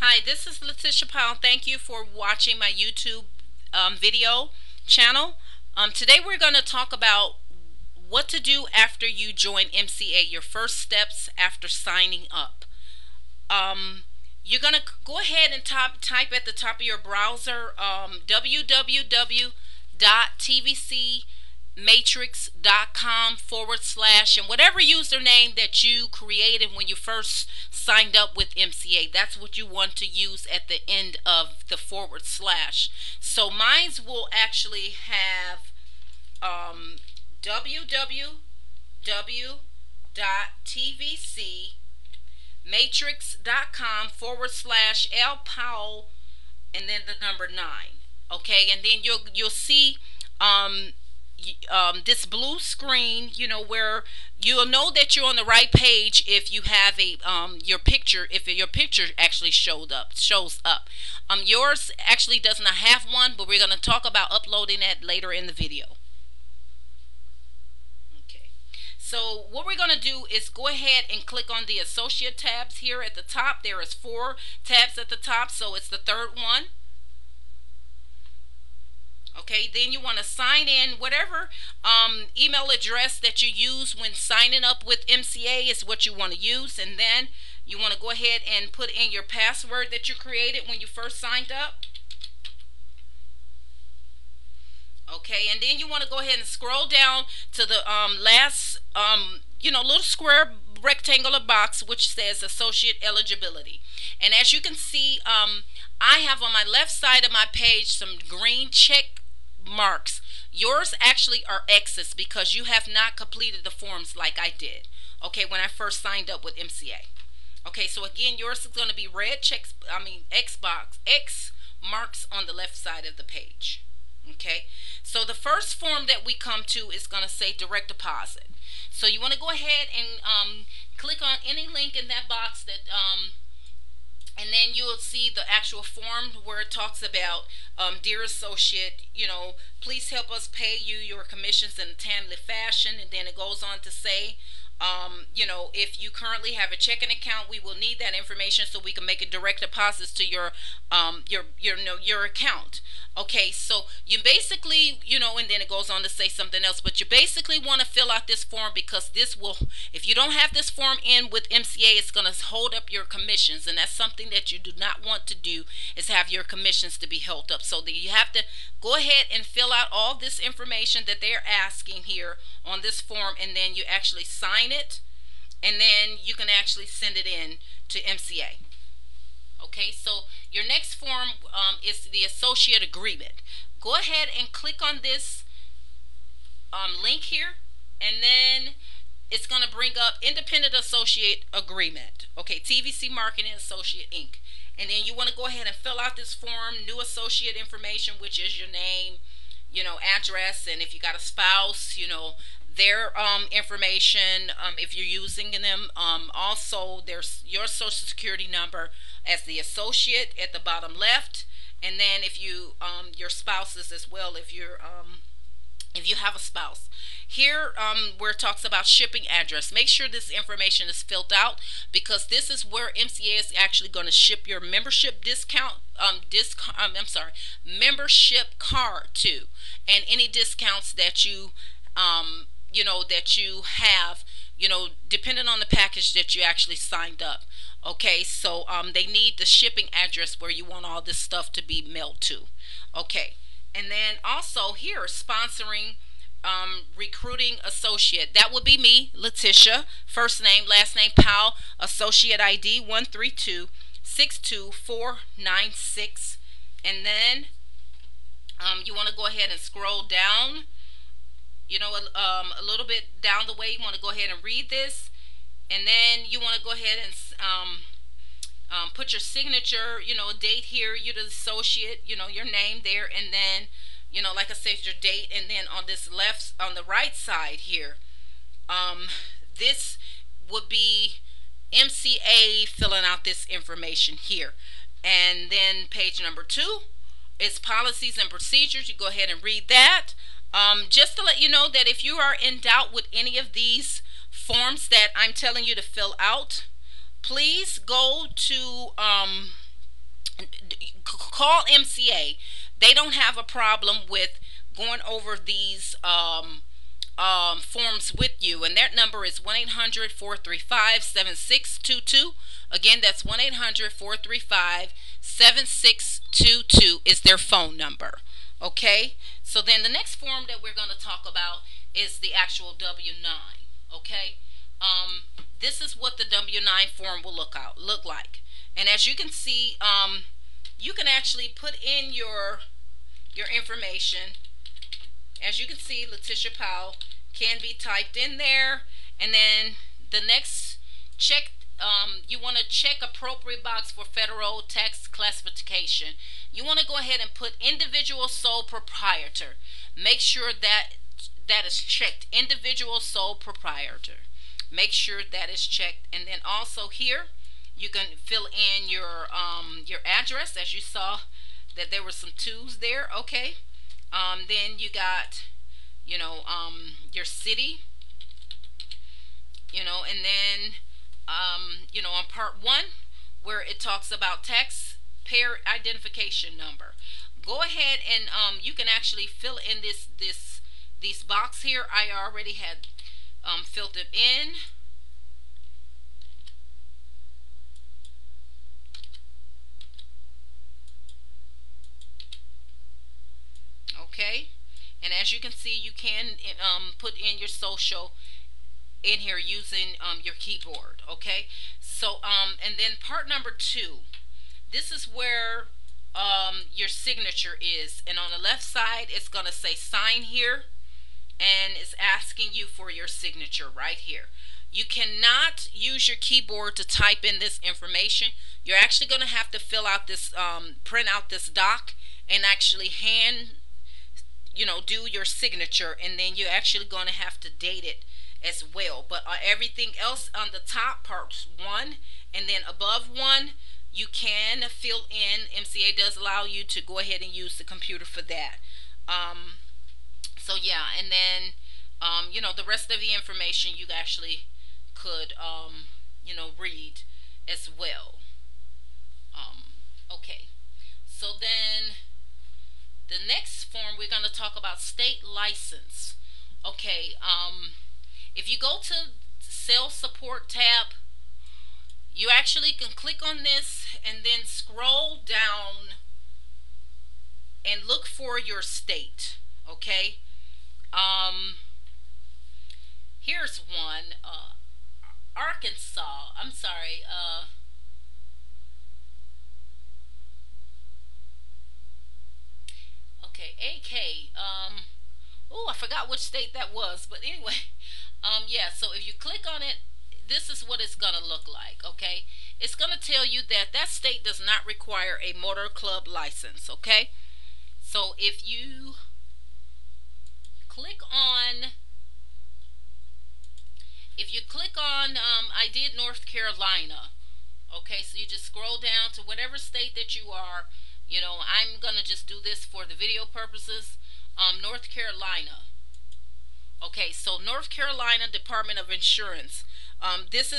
Hi, this is Letitia Powell. Thank you for watching my YouTube video channel. Today we're going to talk about what to do after you join MCA, your first steps after signing up. You're going to go ahead and type at the top of your browser www.tvcmatrix.com/, and whatever username that you created when you first signed up with MCA, that's what you want to use at the end of the forward slash. So mine's will actually have www.tvcmatrix.com/L Powell and then the number 9. Okay, and then you'll see um, this blue screen, where you'll know that you're on the right page if you have a your picture, if your picture actually shows up. Yours actually does not have one, but we're going to talk about uploading that later in the video. Okay. So what we're going to do is go ahead and click on the associate tabs here at the top. There is 4 tabs at the top, so it's the third one. Okay, then you want to sign in. Whatever email address that you use when signing up with MCA is what you want to use, and then you want to go ahead and put in your password that you created when you first signed up. Okay, and then you want to go ahead and scroll down to the last little square rectangular box which says associate eligibility. And as you can see, I have on my left side of my page some green check marks. Yours actually are X's because you have not completed the forms like I did, okay, when I first signed up with MCA. Okay, so again, yours is going to be red checks, X marks on the left side of the page. Okay, so the first form that we come to is going to say direct deposit. So you want to go ahead and click on any link in that box that and then you'll see the actual form where it talks about, dear associate, please help us pay you your commissions in a timely fashion. And then it goes on to say, if you currently have a checking account, we will need that information so we can make a direct deposits to your account. Okay, so you basically, and then it goes on to say something else, but you basically want to fill out this form because this will, if you don't have this form in with MCA, it's going to hold up your commissions, and that's something that you do not want to do, is have your commissions to be held up. So that you have to go ahead and fill out all this information that they're asking here on this form, and then you actually sign it, and then you can actually send it in to MCA. Okay, so your next form is the associate agreement. Go ahead and click on this link here, and then it's going to bring up independent associate agreement. Okay, TVC Marketing Associate Inc. And then you want to go ahead and fill out this form, new associate information, which is your name, address, and if you got a spouse, their information, if you're using them. Also, there's your social security number as the associate at the bottom left, and then if you your spouses as well, if you have a spouse. Here, where it talks about shipping address, make sure this information is filled out because this is where MCA is actually going to ship your membership discount, membership card to, and any discounts that you have, depending on the package that you actually signed up. Okay, so they need the shipping address where you want all this stuff to be mailed to. Okay, and then also here, sponsoring recruiting associate. That would be me, Letitia. First name, last name Powell. Associate ID 132-62496. And then you want to go ahead and scroll down. A little bit down the way, you want to go ahead and read this, and then you want to go ahead and put your signature, date here. You're the associate, your name there, and then, like I said, your date, and then on the right side here, this would be MCA filling out this information here, and then page number 2 is policies and procedures. You go ahead and read that. Just to let you know that if you are in doubt with any of these forms that I'm telling you to fill out, please go to call MCA. They don't have a problem with going over these forms with you, and that number is 1-800-435-7622. Again, that's 1-800-435-7622 is their phone number. Okay, so then the next form that we're going to talk about is the actual W-9. Okay, this is what the W-9 form will look like, and as you can see, you can actually put in your information. As you can see, Letitia Powell can be typed in there, and then the next check, you want to check appropriate box for federal tax classification. You want to go ahead and put individual sole proprietor. Make sure that that is checked. Individual sole proprietor. Make sure that is checked, and then also here you can fill in your address. As you saw that there were some twos there. Okay. Then you got, your city, and then, on part one, where it talks about taxpayer identification number. Go ahead and you can actually fill in this box here. I already had filled it in. Okay, and as you can see, you can put in your social in here using your keyboard. Okay, so and then part number two, this is where your signature is, and on the left side it's going to say sign here, and it's asking you for your signature right here. You cannot use your keyboard to type in this information. You're actually going to have to fill out this print out this doc and actually hand do your signature, and then you're actually going to have to date it as well. But everything else on the top, parts 1 and then above 1, you can fill in. MCA does allow you to go ahead and use the computer for that. So yeah, and then the rest of the information you actually could read as well. Okay, so then the next form we're going to talk about state license. Okay, if you go to sales support tab, you actually can click on this and then scroll down and look for your state. Okay, here's one, Arkansas. I'm sorry. Okay, AK. Oh, I forgot which state that was, but anyway, yeah. So if you click on it, this is what it's gonna look like. Okay, it's gonna tell you that that state does not require a motor club license. Okay, so if you click on, I did North Carolina. Okay, so you just scroll down to whatever state that you are. I'm gonna just do this for the video purposes. North Carolina. Okay, so North Carolina Department of Insurance. This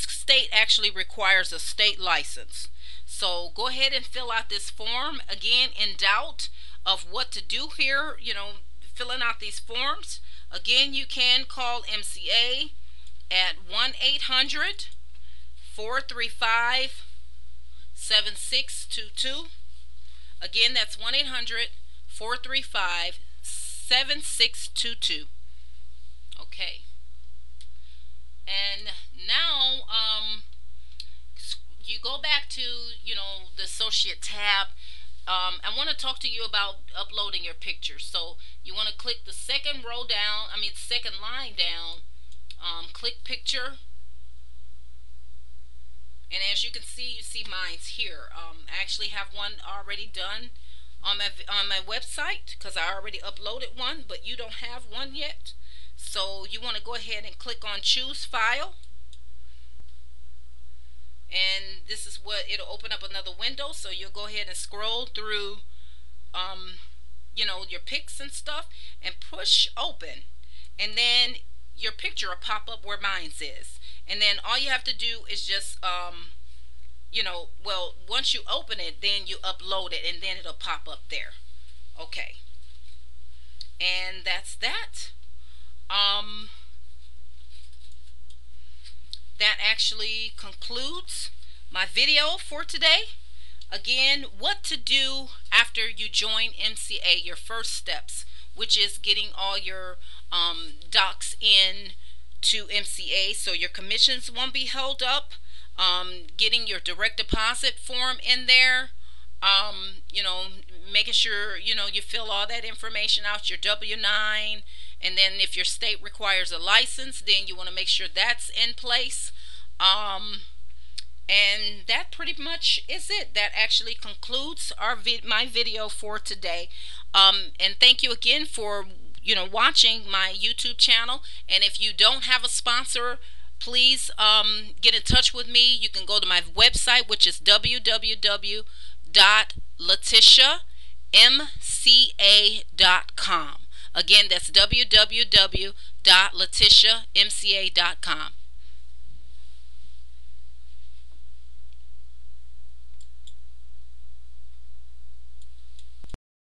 state actually requires a state license. So go ahead and fill out this form. Again, in doubt of what to do here, filling out these forms. Again, you can call MCA at 1-800-435-7622. Again, that's 1-800-435-7622. Okay. And now you go back to the associate tab. I want to talk to you about uploading your picture. So you want to click the second row down, second line down, click picture, and as you can see, you see mine's here. I actually have one already done on my website because I already uploaded one, but you don't have one yet. So you want to go ahead and click on choose file, and this is what it'll open up, another window. So you'll go ahead and scroll through your pics and stuff and push open, and then your picture will pop up where mine's is, and then all you have to do is just well, once you open it, then you upload it, and then it'll pop up there. Okay, and that's that. Um, that actually concludes my video for today. Again, what to do after you join MCA, your first steps, which is getting all your docs in to MCA so your commissions won't be held up, getting your direct deposit form in there, making sure you fill all that information out, your W-9, and then if your state requires a license, then you want to make sure that's in place. And that pretty much is it. That actually concludes my video for today. And thank you again for watching my YouTube channel. And if you don't have a sponsor, please get in touch with me. You can go to my website, which is www.letitiamca.com. Again, that's www.letitiamca.com.